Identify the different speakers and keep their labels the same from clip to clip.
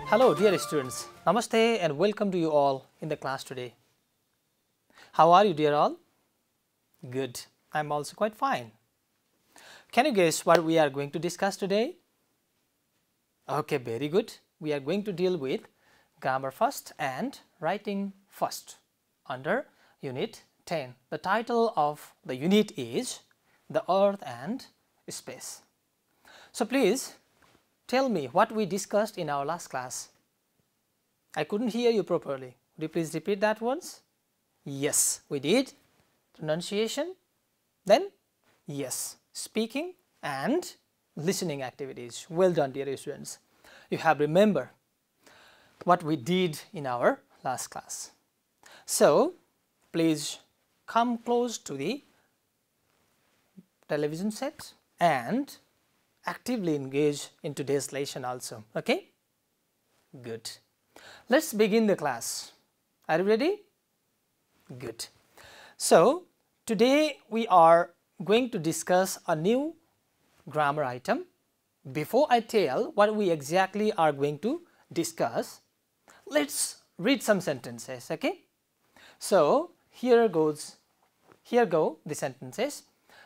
Speaker 1: Hello dear students, Namaste and welcome to you all in the class today. How are you dear all? Good, I am also quite fine. Can you guess what we are going to discuss today? Okay, very good. We are going to deal with grammar first and writing first under unit 10. The title of the unit is The Earth and Space. So please tell me what we discussed in our last class. I couldn't hear you properly. Would you please repeat that once? Yes, we did. Pronunciation, then yes, speaking and listening activities. Well done dear students. You have remembered what we did in our last class. So please come close to the television set and actively engage in today's lesson also. Okay? Good. Let's begin the class. Are you ready? Good. So today we are going to discuss a new grammar item. Before I tell what we exactly are going to discuss, let's read some sentences. Okay? So here go the sentences.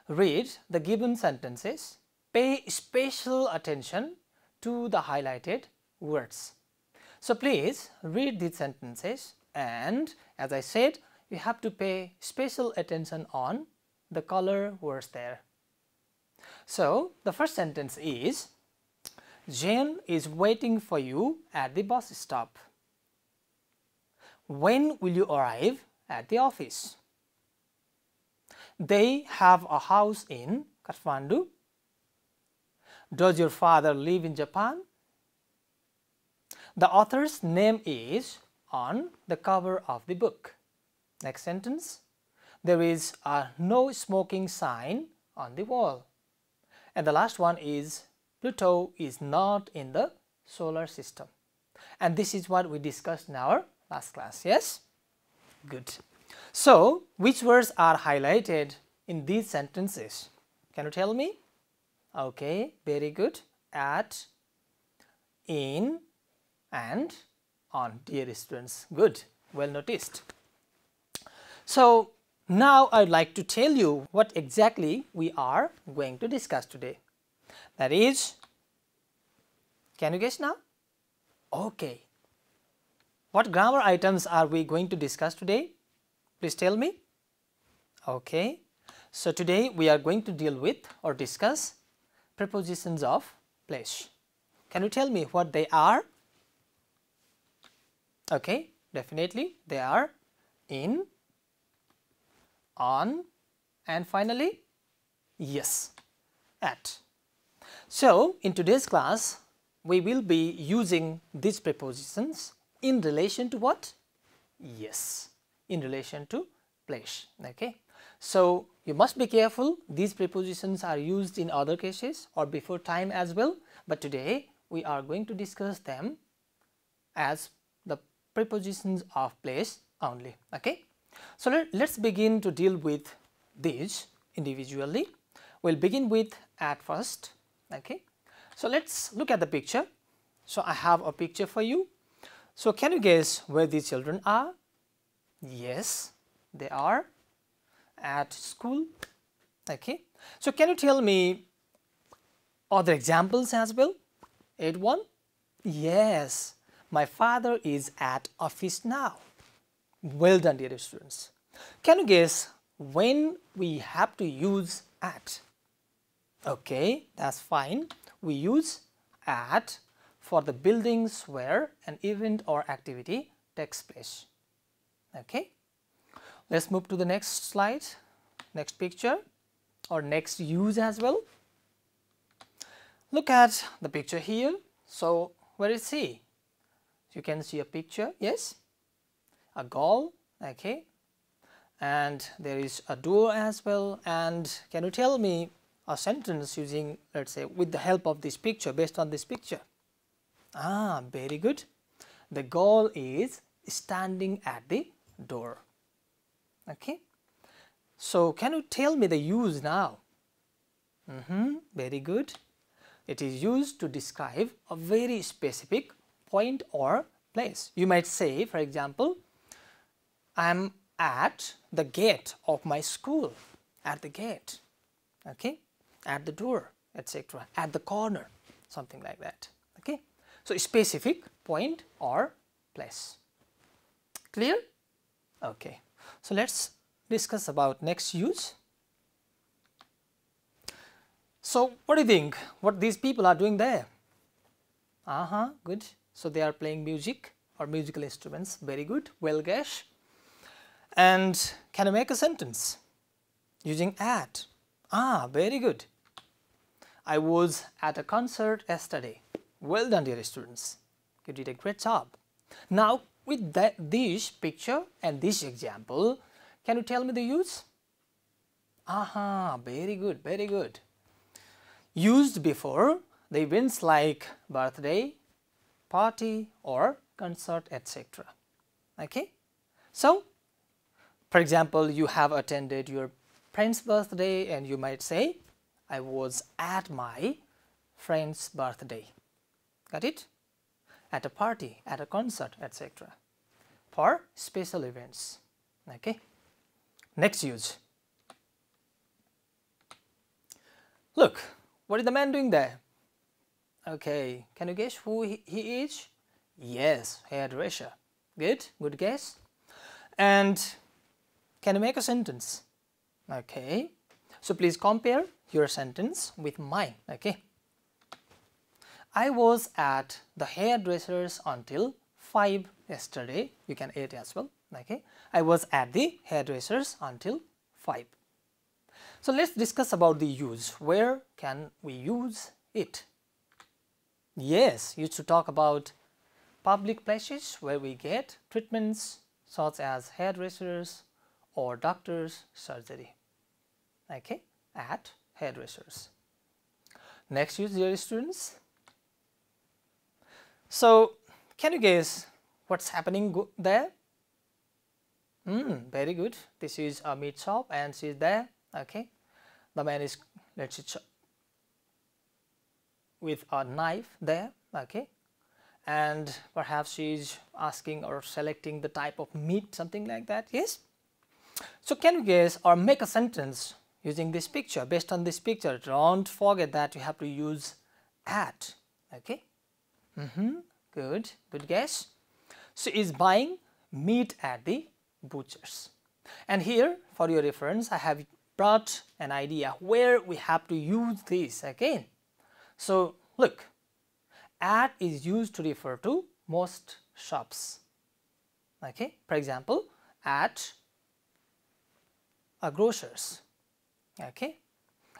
Speaker 1: Read the given sentences. Pay special attention to the highlighted words. So please read these sentences, and as I said, you have to pay special attention on the color words there. So the first sentence is, Jane is waiting for you at the bus stop. When will you arrive at the office? They have a house in Kathmandu. Does your father live in Japan? The author's name is on the cover of the book. Next sentence. There is a no smoking sign on the wall. And the last one is Pluto is not in the solar system. And this is what we discussed in our last class. Yes? Good. So, which words are highlighted in these sentences? Can you tell me? Okay, very good. At, in, and on, dear students. Good, well noticed. So now I would like to tell you what exactly we are going to discuss today. That is, can you guess now? Okay. What grammar items are we going to discuss today? Please tell me. Okay. So today we are going to deal with or discuss prepositions of place. Can you tell me what they are? Okay, definitely they are in, on, and finally yes, at. So in today's class we will be using these prepositions in relation to what? Yes, in relation to place. Okay. So you must be careful, these prepositions are used in other cases or before time as well, but today we are going to discuss them as the prepositions of place only. Okay. So let's begin to deal with these individually. We'll begin with at first. Okay. So let's look at the picture. So I have a picture for you. So can you guess where these children are? Yes, they are at school. Okay. So can you tell me other examples as well? 8.1. Yes, my father is at office now. Well done dear students. Can you guess when we have to use at? Okay, that's fine. We use at for the buildings where an event or activity takes place. Okay. Let's move to the next slide, next picture or next use as well. Look at the picture here. So where is he? You can see a picture, yes, a goal, okay, and there is a door as well. And can you tell me a sentence using, let's say, with the help of this picture, based on this picture? Ah, very good. The goal is standing at the door. Okay. So can you tell me the use now? Very good. It is used to describe a very specific point or place. You might say, for example, I'm at the gate of my school, at the gate, okay, at the door, etc., at the corner, something like that, okay. So, specific point or place. Clear? Okay. So, let's discuss about next use. So, what do you think? What these people are doing there? Good. So, they are playing music or musical instruments. Very good. Well guessed. And can you make a sentence using at? Very good. I was at a concert yesterday. Well done, dear students. You did a great job. Now, with this picture and this example, can you tell me the use? Very good, very good. Used before the events like birthday, party or concert, etc. Okay. So, for example, you have attended your friend's birthday and you might say, I was at my friend's birthday. Got it? At a party, at a concert, etc. for special events. Okay. Next use. Look, what is the man doing there? Okay, can you guess who he is? Yes, hairdresser. Good, good guess. And can you make a sentence? Okay, so please compare your sentence with mine. Okay. I was at the hairdresser's until 5 yesterday. You can add as well. Okay. I was at the hairdresser's until 5. So, let's discuss about the use. Where can we use it? Yes, you should talk about public places where we get treatments such as hairdressers or doctors' surgery. Okay, at hairdressers. Next use, dear students. So, can you guess what's happening there? Very good. This is a meat shop and she is there. Okay, the man is, let's say, with a knife there. Okay, and perhaps she is asking or selecting the type of meat, something like that. Yes. So, can you guess or make a sentence using this picture? Based on this picture, don't forget that you have to use at. Okay. Good, good guess. So, is buying meat at the butcher's. And here, for your reference, I have brought an idea where we have to use this again. So, look, at is used to refer to most shops. Okay. For example, at a grocer's. Okay.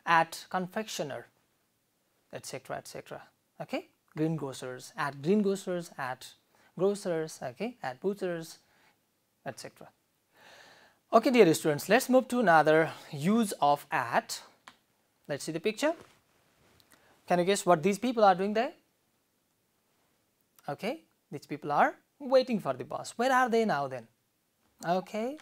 Speaker 1: At confectioner, etc., etc. Okay. Greengrocers, at greengrocers, at grocers, okay, at butchers, etc. Okay, dear students, let's move to another use of at. Let's see the picture. Can you guess what these people are doing there? Okay, these people are waiting for the bus. Where are they now then? Okay,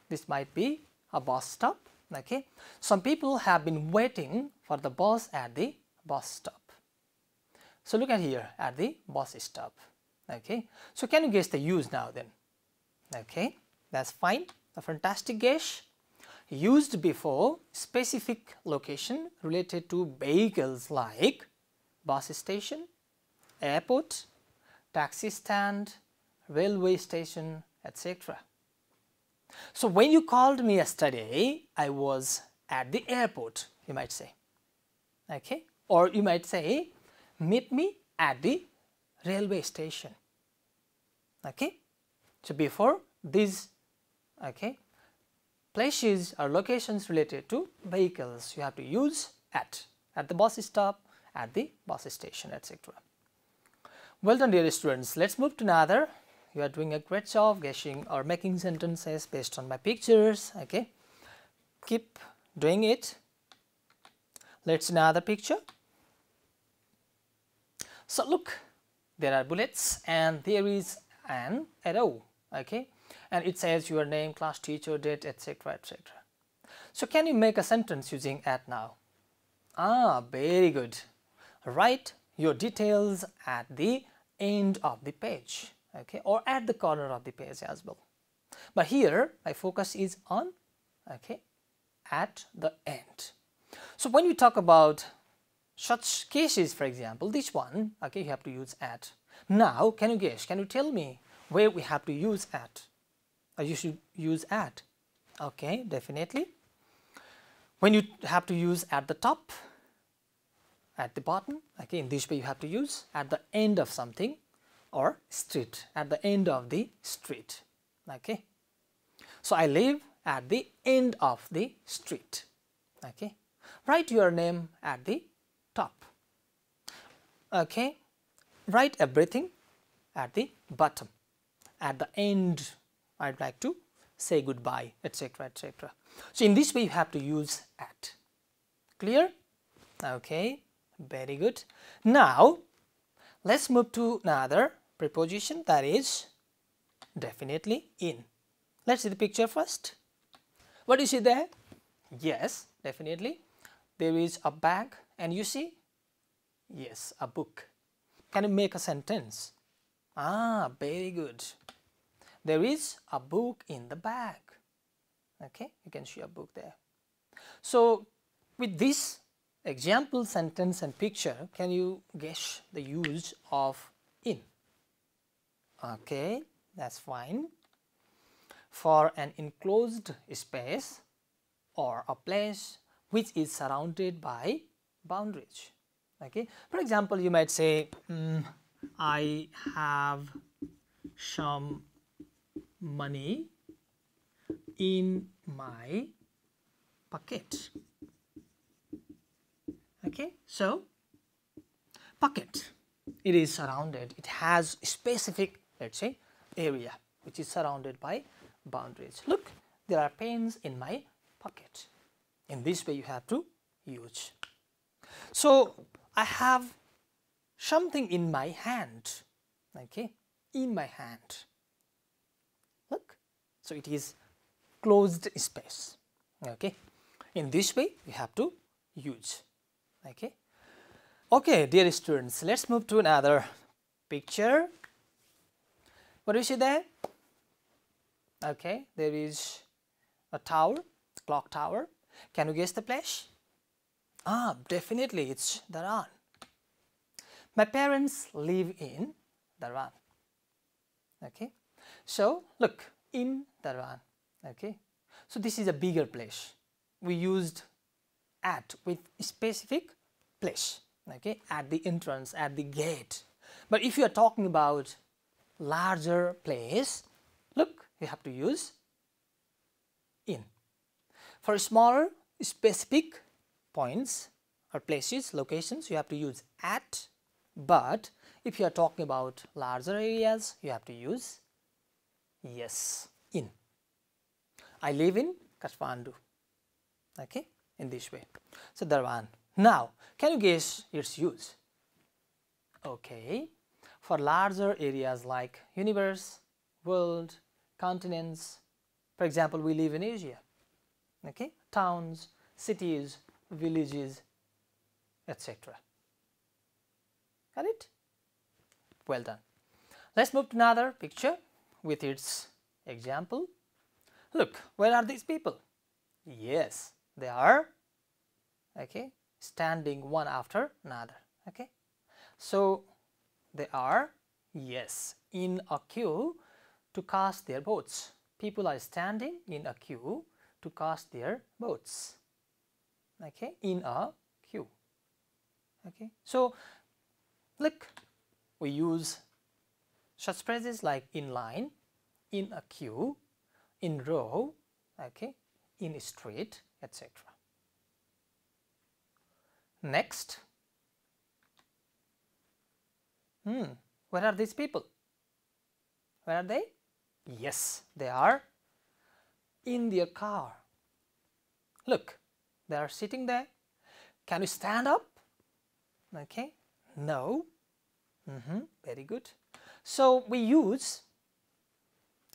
Speaker 1: this might be a bus stop. Okay, some people have been waiting for the bus at the bus stop. So, look at here at the bus stop. Okay. So, can you guess the use now then? Okay, that's fine. A fantastic guess. Used before specific location related to vehicles like bus station, airport, taxi stand, railway station, etc. So, when you called me yesterday, I was at the airport, you might say. Okay. Or you might say, meet me at the railway station. Okay. So, before these places or locations related to vehicles, you have to use at the bus stop, at the bus station, etc. Well done, dear students. Let's move to another. You are doing a great job guessing or making sentences based on my pictures. Okay. Keep doing it. Let's see another picture. So, look, there are bullets and there is an arrow, okay, and it says your name, class teacher, date, etc., etc. So, can you make a sentence using at now? Very good. Write your details at the end of the page, okay, or at the corner of the page as well. But here my focus is on, okay, at the end. So when you talk about such cases, for example, this one, okay, you have to use at. Now, can you guess? Can you tell me where we have to use at? Or you should use at. Okay, definitely. When you have to use at the top, at the bottom, okay, in this way you have to use at the end of something, or street, at the end of the street. Okay. So I live at the end of the street. Okay. Write your name at the top. Okay. Write everything at the bottom. At the end, I'd like to say goodbye, etc., etc. So in this way you have to use at. Clear? Okay, very good. Now let's move to another preposition, that is definitely in. Let's see the picture first. What do you see there? Yes, definitely. There is a bag, and you see? Yes, a book. Can you make a sentence? Ah, very good. There is a book in the bag. Okay, you can see a book there. So with this example sentence and picture, can you guess the use of in? Okay, that's fine. For an enclosed space or a place which is surrounded by boundaries. Okay, for example, you might say, I have some money in my pocket. Okay, so pocket, it is surrounded, it has specific, let's say, area which is surrounded by boundaries. Look, there are pens in my pocket. In this way you have to use. So I have something in my hand. Okay, in my hand. Look, so it is closed space. Okay, in this way you have to use. Okay, okay, dear students, let's move to another picture. What do you see there? Okay, there is a tower, clock tower. Can you guess the place? Ah, definitely it's Dharan. My parents live in Dharan. Okay, so look, in Dharan. Okay, so this is a bigger place. We used at with specific place. Okay, at the entrance, at the gate. But if you are talking about larger place, look, you have to use in. For smaller specific points or places, locations, you have to use at. But if you are talking about larger areas, you have to use yes, in. I live in Kathmandu. Okay, in this way. So Dharan. Now, can you guess its use? Okay, for larger areas like universe, world, continents. For example, we live in Asia. Okay, towns, cities, villages, etc. Got it? Well done. Let's move to another picture with its example. Look, where are these people? Yes, they are, okay, standing one after another. Okay, so they are, yes, in a queue to cast their votes. People are standing in a queue to cast their votes. Okay, in a queue. Okay, so look, we use such phrases like in line, in a queue, in row, okay, in a street, etc. Next, where are these people? Where are they? Yes, they are in their car. Look, they are sitting there. Can you stand up? Okay, no. Very good. So we use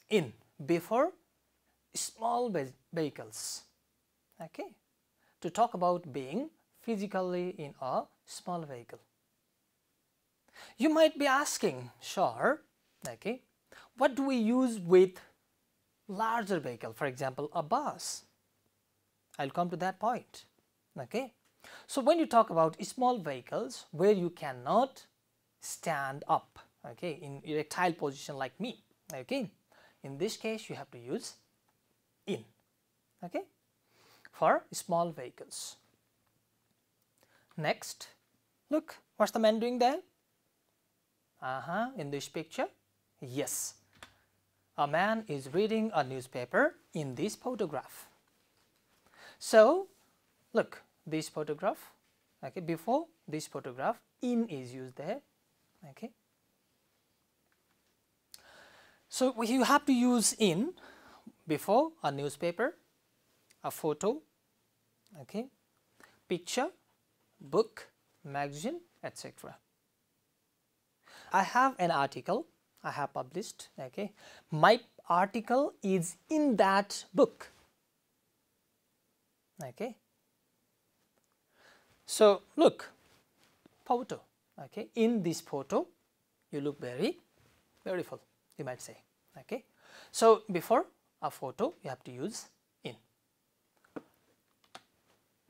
Speaker 1: in before small vehicles, okay, to talk about being physically in a small vehicle. You might be asking, sure, okay, what do we use with larger vehicle, for example, a bus? I'll come to that point. Okay. So when you talk about small vehicles where you cannot stand up, okay, in erectile position like me, okay, in this case you have to use in, okay, for small vehicles. Next, look, what's the man doing there? In this picture, yes, a man is reading a newspaper in this photograph. So look, this photograph, okay, before this photograph, in is used there, okay. So you have to use in before a newspaper, a photo, okay, picture, book, magazine, etc. I have an article I have published, okay. My article is in that book, okay. So look, photo, okay, in this photo you look very beautiful, you might say, okay. So before a photo you have to use in.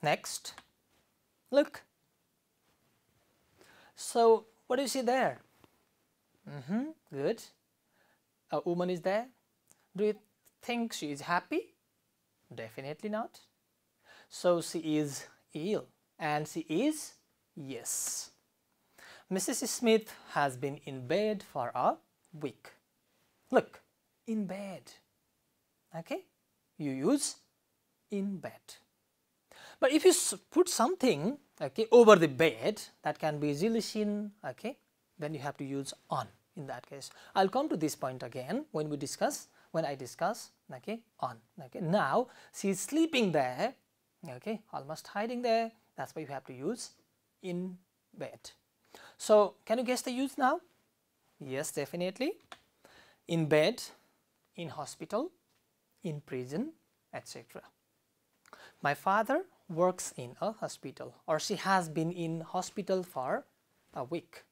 Speaker 1: Next, look, so what do you see there? Good. A woman is there. Do you think she is happy? Definitely not. So she is ill, and she is, yes. Mrs. Smith has been in bed for a week. Look, in bed, okay, you use in bed. But if you put something, okay, over the bed, that can be easily seen, okay, then you have to use on in that case. I'll come to this point again when I discuss, okay, on, okay. Now she is sleeping there, okay, almost hiding there, that's why you have to use in bed. So can you guess the use now? Yes, definitely. In bed, in hospital, in prison, etc. My father works in a hospital, or she has been in hospital for a week,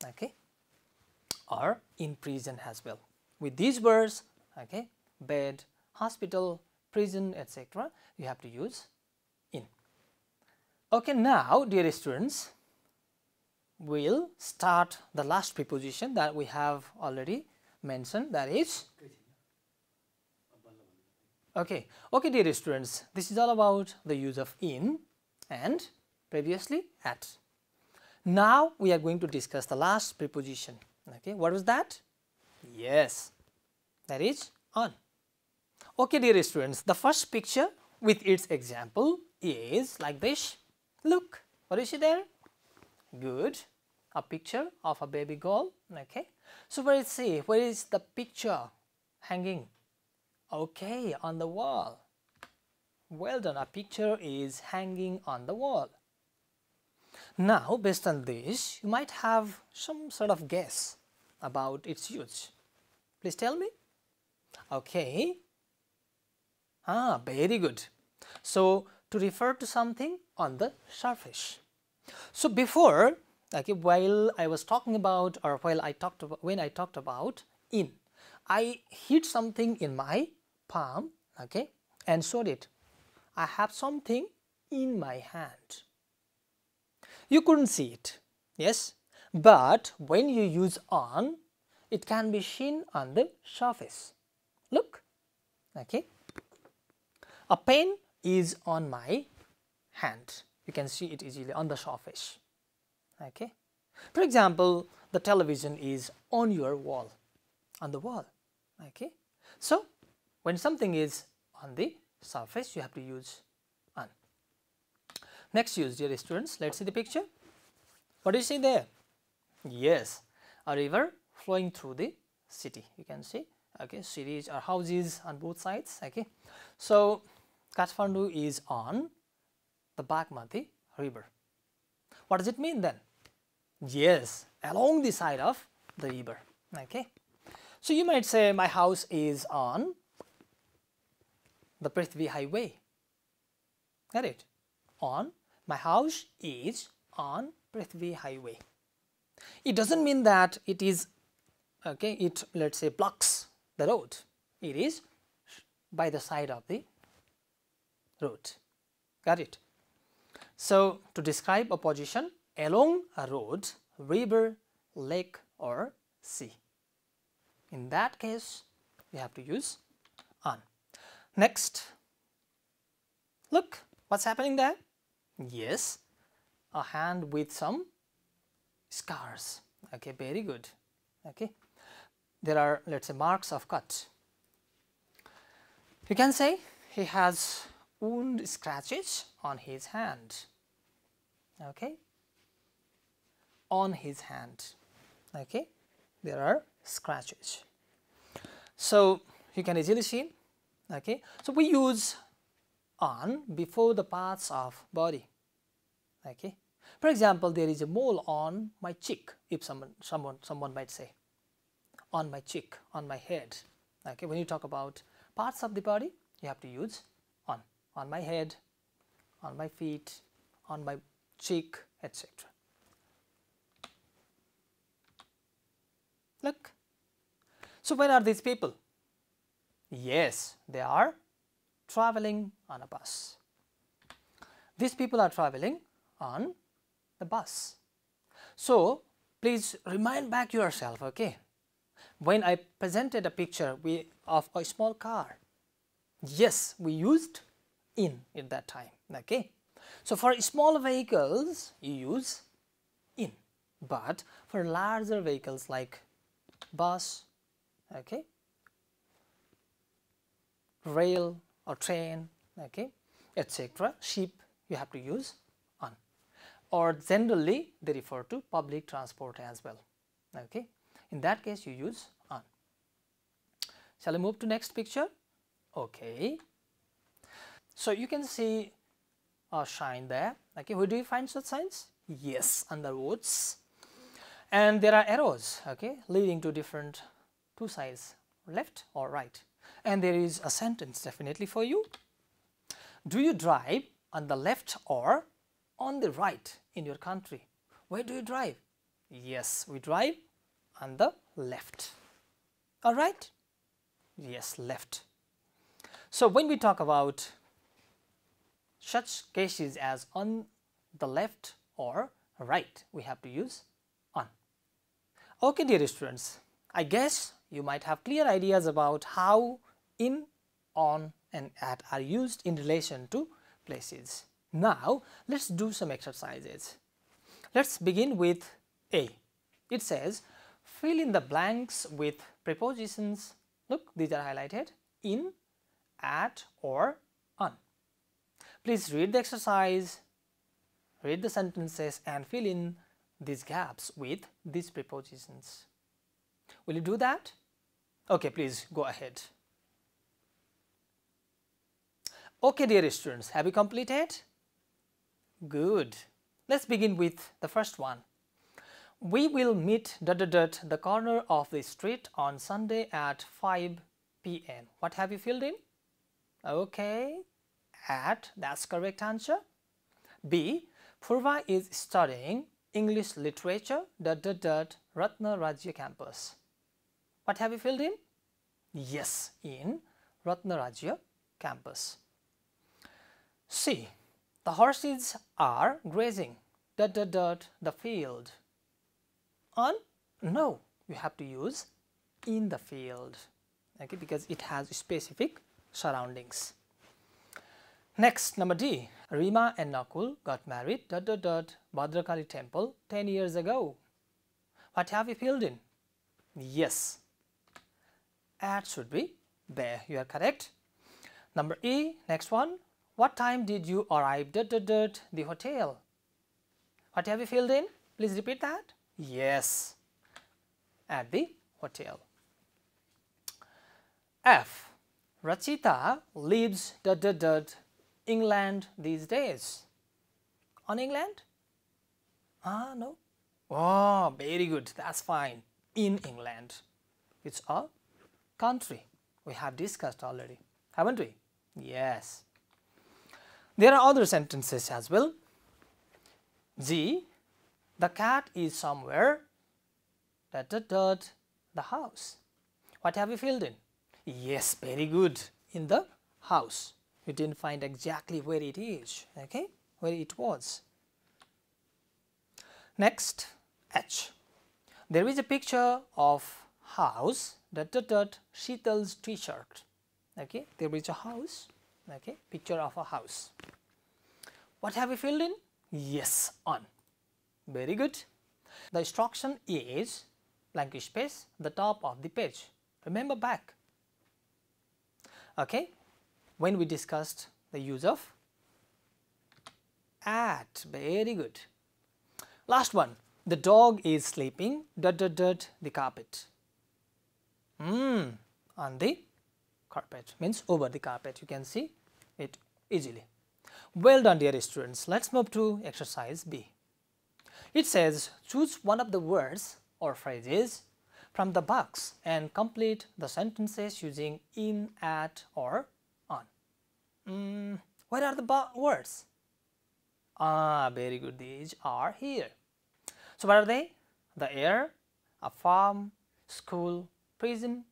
Speaker 1: okay, or in prison as well. With these words, okay, bed, hospital, prison, etc., you have to use in. Okay, now dear students, we'll start the last preposition that we have already mentioned, that is, okay, dear students, this is all about the use of in and previously at. Now we are going to discuss the last preposition, okay. What was that? Yes, that is on. Okay, dear students, the first picture with its example is like this. Look, what is it there? Good, a picture of a baby girl, okay. So where is the picture hanging? Okay, on the wall. Well done, a picture is hanging on the wall. Now based on this, you might have some sort of guess about its use. Please tell me. Okay. Very good. So to refer to something on the surface. So before, okay, while I was talking about, or when I talked about in, I hit something in my palm, okay, and showed it. I have something in my hand. You couldn't see it, yes, but when you use on, it can be seen on the surface. Look, okay, a pen is on my hand. You can see it easily on the surface, okay. For example, the television is on your wall, on the wall, okay. So when something is on the surface, you have to use on. Next use, dear students, let's see the picture. What do you see there? Yes, a river flowing through the city. You can see, okay, cities or houses on both sides, okay. So Kathmandu is on the Bagmati river. What does it mean then? Yes, along the side of the river, okay. So you might say my house is on the Prithvi highway. Got it? On, my house is on Prithvi highway. It doesn't mean that it is, okay, it, let's say, blocks the road. It is by the side of the road. Got it? So, to describe a position along a road, river, lake or sea. In that case, you have to use on. Next, look what's happening there. Yes, a hand with some scars. Okay, very good. Okay, there are, let's say, marks of cut. You can say he has wound scratches on his hand. Okay, on his hand. Okay, there are scratches. So you can easily see. Okay, so we use on before the parts of body. Okay, for example, there is a mole on my cheek. If someone might say, on my cheek, on my head. Okay, when you talk about parts of the body, you have to use on my head, on my feet, on my cheek, etc. Look. So where are these people? Yes, they are traveling on a bus. These people are traveling on the bus. So please remind back yourself, okay, when I presented a picture of a small car, yes, we used in at that time. Okay, so for small vehicles you use in, but for larger vehicles like bus, okay, rail or train, okay, etc., ship, you have to use on, or generally they refer to public transport as well. Okay, in that case you use on. Shall I move to next picture? Okay, so you can see a sign there. Okay, where do you find such signs? Yes, on the roads, and there are arrows, okay, leading to different two sides, left or right. And there is a sentence definitely for you. Do you drive on the left or on the right in your country? Where do you drive? Yes, we drive on the left. All right? Yes, left. So when we talk about such cases as on the left or right, we have to use on. Okay, dear students, I guess you might have clear ideas about how in, on and at are used in relation to places. Now let's do some exercises. Let's begin with A. It says fill in the blanks with prepositions. Look, these are highlighted: in, at or on. Please read the exercise, read the sentences and fill in these gaps with these prepositions. Will you do that? Okay, please go ahead. Okay, dear students, have you completed? Good. Let's begin with the first one. We will meet ... the corner of the street on Sunday at 5 p.m. What have you filled in? Okay, at, that's correct answer. B. Purva is studying English literature ... Ratna Rajya campus. What have you filled in? Yes, in Ratna Rajya campus. C. The horses are grazing ... the field. On? No, you have to use in the field, okay, because it has specific surroundings. Next, number D. Rima and Nakul got married ... Bhadrakali temple 10 years ago. What have you filled in? Yes, at should be there. You are correct. Number E, next one. What time did you arrive ... the hotel? What have you filled in? Please repeat that. Yes, at the hotel. F. Rachita lives ... England these days. On England? Ah, no. Oh, very good. That's fine. In England. It's a country. We have discussed already, haven't we? Yes. There are other sentences as well. G. The cat is somewhere dot dot dot the house. What have you filled in? Yes, very good. In the house. You didn't find exactly where it is, okay, where it was. Next, H. There is a picture of house dot dot dot Sheetal's t-shirt. Okay, there is a house, okay, picture of a house. What have you filled in? Yes, on. Very good. The instruction is blank space, the top of the page. Remember back. Okay, when we discussed the use of at. Very good. Last one. The dog is sleeping dot dot dot the carpet. On the carpet means over the carpet. You can see it easily. Well done, dear students. Let's move to exercise B. It says choose one of the words or phrases from the box and complete the sentences using in, at or on. What are the words? Very good. These are here. So what are they? The air, a farm, school, prison,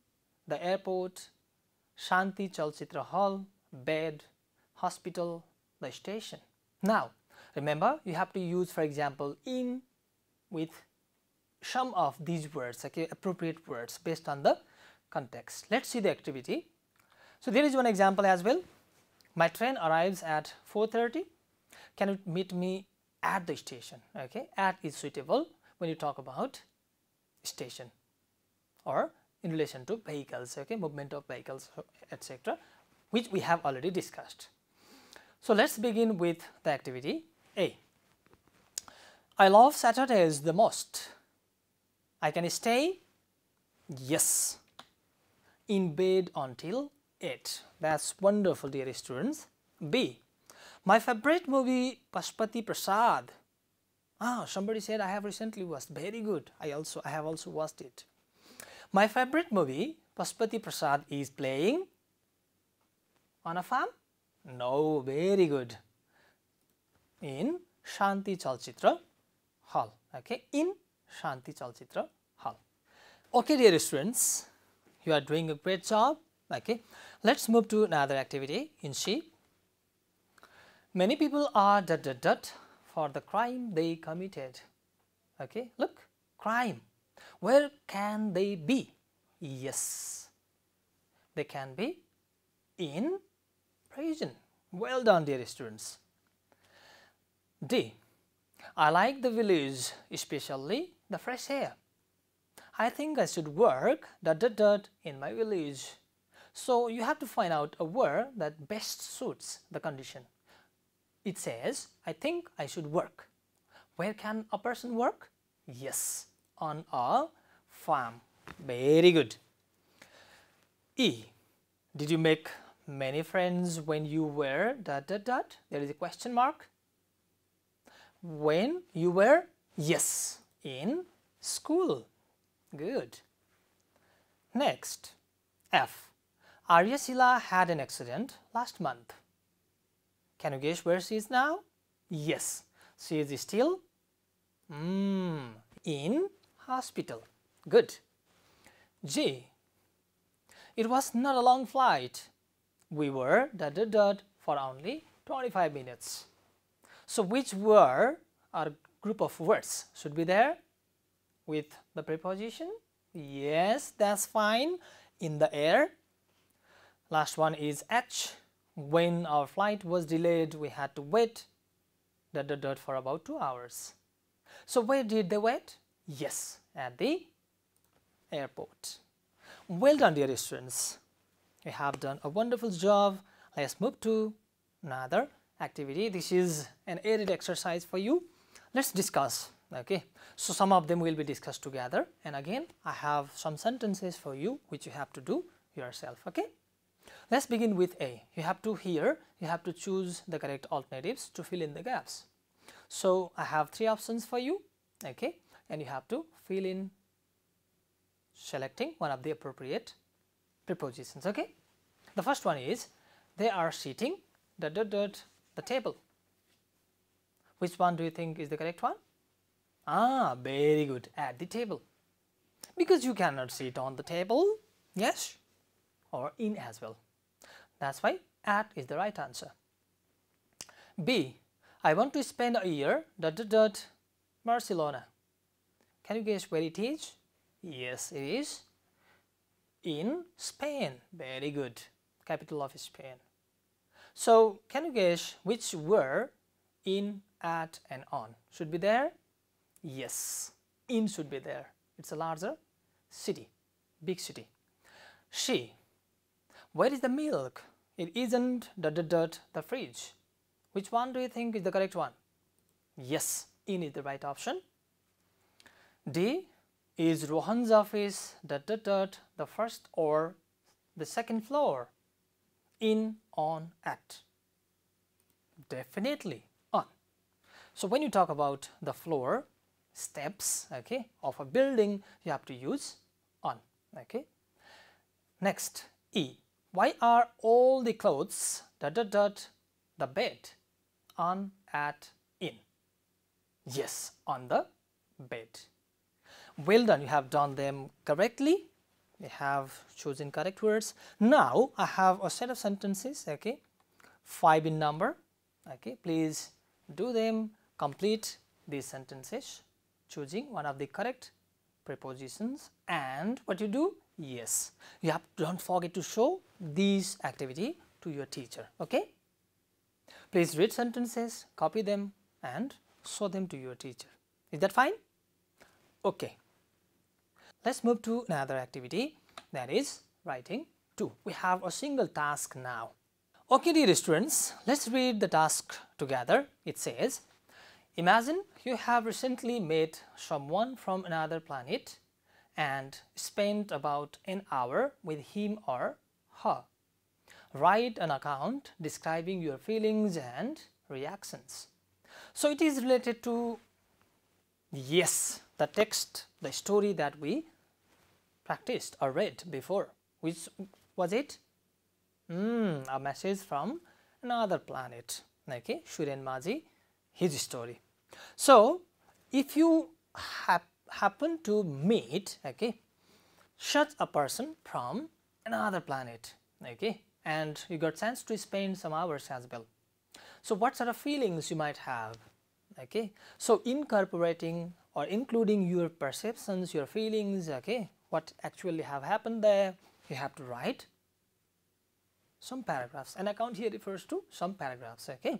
Speaker 1: the airport, Shanti Chalchitra Hall, bed, hospital, the station. Now remember, you have to use, for example, in with some of these words, okay, appropriate words based on the context. Let's see the activity. So there is one example as well. My train arrives at 4:30. Can you meet me at the station? Okay, at is suitable when you talk about station or in relation to vehicles, okay, movement of vehicles, etc., which we have already discussed. So let's begin with the activity A. I love Saturdays the most. I can stay, yes, in bed until 8. That's wonderful, dear students. B. My favorite movie, Pashupati Prasad. Somebody said I have recently watched. Very good. I have also watched it. My favorite movie, Pashupati Prasad, is playing on a farm? No, very good. In Shanti Chalchitra Hall. Okay, in Shanti Chalchitra Hall. Okay, dear students, you are doing a great job. Okay, let's move to another activity in C. Many people are ... for the crime they committed. Okay, look, crime. Where can they be? Yes, they can be in prison. Well done, dear students. D. I like the village, especially the fresh air. I think I should work ... in my village. So you have to find out a word that best suits the condition. It says, I think I should work. Where can a person work? Yes, on a farm. Very good. E. Did you make many friends when you were ... There is a question mark. When you were, yes, in school. Good. Next, F. Arya Sheila had an accident last month. Can you guess where she is now? Yes, she is still in hospital. Good. G. It was not a long flight. We were ... for only 25 minutes. So which word or group of words should be there with the preposition? Yes, that's fine. In the air. Last one is H. When our flight was delayed, we had to wait ... for about 2 hours. So where did they wait? Yes, at the airport. Well done, dear students. You have done a wonderful job. Let's move to another activity. This is an added exercise for you. Let's discuss. Okay, so some of them will be discussed together, and again I have some sentences for you which you have to do yourself. Okay, let's begin with A. You have to choose the correct alternatives to fill in the gaps. So I have 3 options for you. Okay, and you have to fill in selecting one of the appropriate prepositions. Okay, the first one is they are sitting ... the table. Which one do you think is the correct one? Very good, at the table. because you cannot see it on the table, yes, or in as well. That's why at is the right answer. B. I want to spend a year Barcelona. Can you guess where it is? Yes, it is in Spain. Very good. Capital of Spain. So can you guess which were in, at and on? Should be there? Yes, in should be there. It's a larger city, big city. She. Where is the milk? It isn't the fridge. Which one do you think is the correct one? Yes, in is the right option. D. Is Rohan's office the first or the second floor? In, on, at. Definitely on. So when you talk about the floor, steps, okay, of a building, you have to use on. Okay. Next, E. Why are all the clothes the bed? On, at, in. Yes, on the bed. Well done, you have done them correctly. You have chosen correct words. Now I have a set of sentences, okay, 5 in number. Okay, please do them, complete these sentences, choosing one of the correct prepositions. And what you do? Yes, you have, don't forget to show these activity to your teacher. Okay, please read sentences, copy them and show them to your teacher. Is that fine? Okay, let's move to another activity, that is writing 2. We have a single task now. Okay dear students, let's read the task together. It says, imagine you have recently met someone from another planet and spent about an hour with him or her. Write an account describing your feelings and reactions. So it is related to, yes, the text, the story that we practiced or read before. Which was it? A message from another planet. Okay, Shuren Maji, his story. So if you happen to meet, okay, such a person from another planet, okay, and you got chance to spend some hours as well. So what sort of feelings you might have? Okay, so incorporating or including your perceptions, your feelings, okay, what actually have happened there, you have to write some paragraphs. An account here refers to some paragraphs. Okay,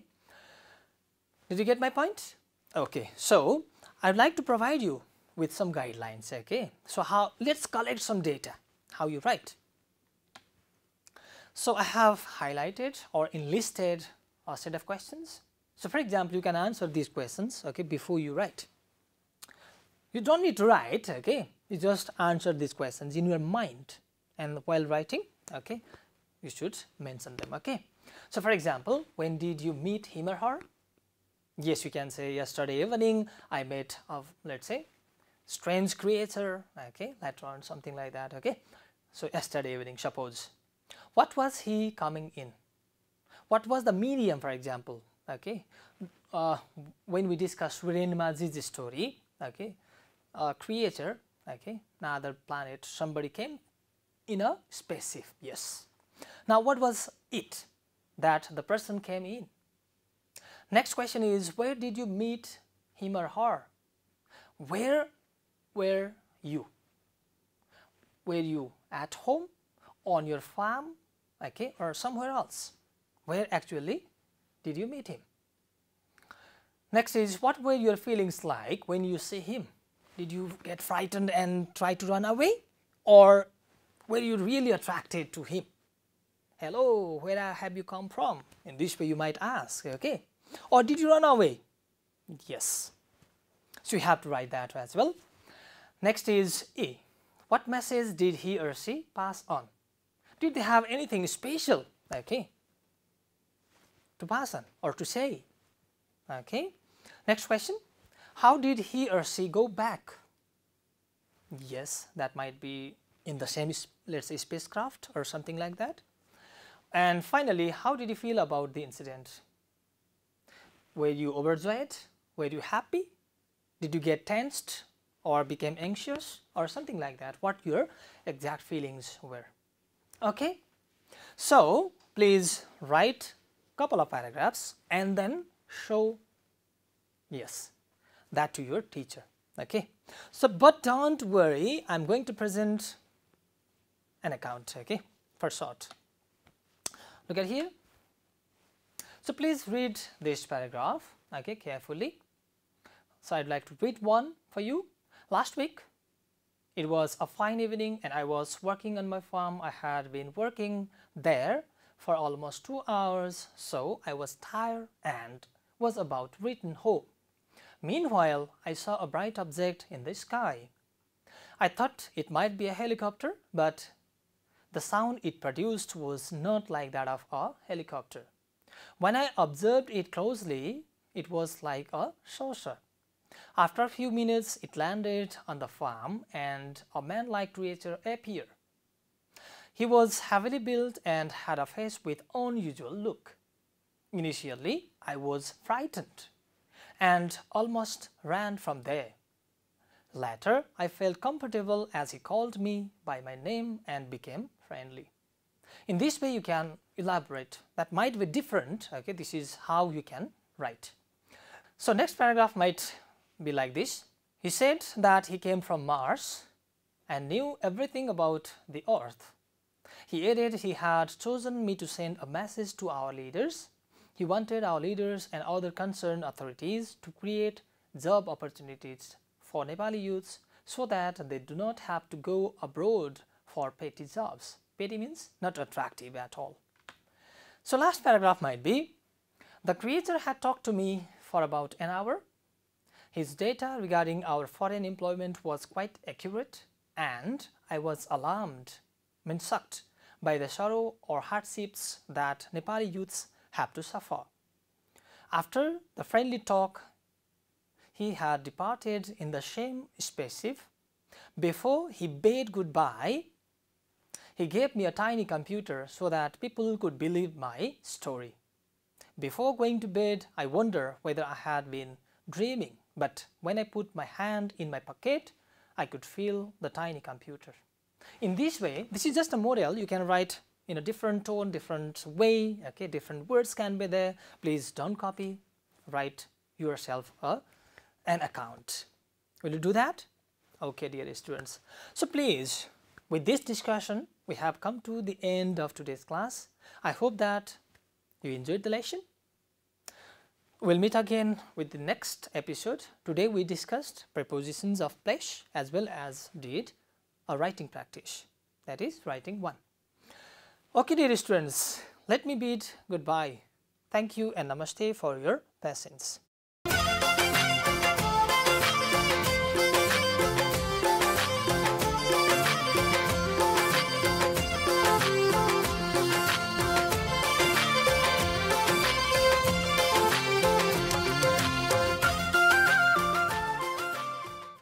Speaker 1: did you get my point? Okay, so I'd like to provide you with some guidelines. Okay, so let's collect some data, how you write. So I have highlighted or enlisted a set of questions. So for example, you can answer these questions, okay, before you write. You don't need to write, okay, you just answer these questions in your mind, and while writing, okay, you should mention them. Okay, so for example, when did you meet him or her? Yes, you can say yesterday evening I met let's say strange creature, okay, later on, something like that. Okay, so yesterday evening, suppose. What was he coming in? What was the medium, for example? Okay, when we discuss Shuren Maji's story, okay, a creature, okay, another planet, somebody came in a spaceship. Yes. Now what was it that the person came in? Next question is, where did you meet him or her? Where were you? Were you at home, on your farm, okay, or somewhere else? Where actually did you meet him? Next is, what were your feelings like when you see him? Did you get frightened and try to run away? Or were you really attracted to him? Hello, where have you come from? In this way you might ask, okay? Or did you run away? Yes. So you have to write that as well. Next is A. What message did he or she pass on? Did they have anything special, okay, to pass on or to say? Okay. Next question. How did he or she go back? Yes, that might be in the same, let's say, spacecraft or something like that. And finally, how did you feel about the incident? Were you overjoyed? Were you happy? Did you get tensed? or became anxious or something like that, what your exact feelings were. Okay, so please write couple of paragraphs and then show that to your teacher. Okay, so but don't worry, I'm going to present an account, okay, for short. Look at here. So please read this paragraph, okay, carefully. So I'd like to read one for you. Last week it was a fine evening and I was working on my farm. I had been working there for almost 2 hours, so I was tired and was about to return home. Meanwhile, I saw a bright object in the sky. I thought it might be a helicopter, but the sound it produced was not like that of a helicopter. When I observed it closely, it was like a saucer. After a few minutes, it landed on the farm and a man-like creature appeared. He was heavily built and had a face with unusual look. Initially, I was frightened and almost ran from there. Later, I felt comfortable as he called me by my name and became friendly. In this way, you can elaborate. That might be different. Okay, this is how you can write. So next paragraph might be like this. He said that he came from Mars and knew everything about the Earth. He added he had chosen me to send a message to our leaders. He wanted our leaders and other concerned authorities to create job opportunities for Nepali youths so that they do not have to go abroad for petty jobs. Petty means not attractive at all. So last paragraph might be, the creator had talked to me for about an hour. His data regarding our foreign employment was quite accurate and I was alarmed, shocked by the sorrow or hardships that Nepali youths have to suffer. After the friendly talk, he had departed in the same spaceship. Before he bade goodbye, he gave me a tiny computer so that people could believe my story. Before going to bed, I wondered whether I had been dreaming, but when I put my hand in my pocket, I could feel the tiny computer. In this way, this is just a model. You can write in a different tone, different way, okay, different words can be there. Please don't copy, write yourself an account. Will you do that? Okay, dear students. So please, with this discussion, we have come to the end of today's class. I hope that you enjoyed the lesson. We'll meet again with the next episode. Today we discussed prepositions of place as well as did a writing practice, that is writing 1. Okay, dear students, let me bid goodbye. Thank you and namaste for your patience.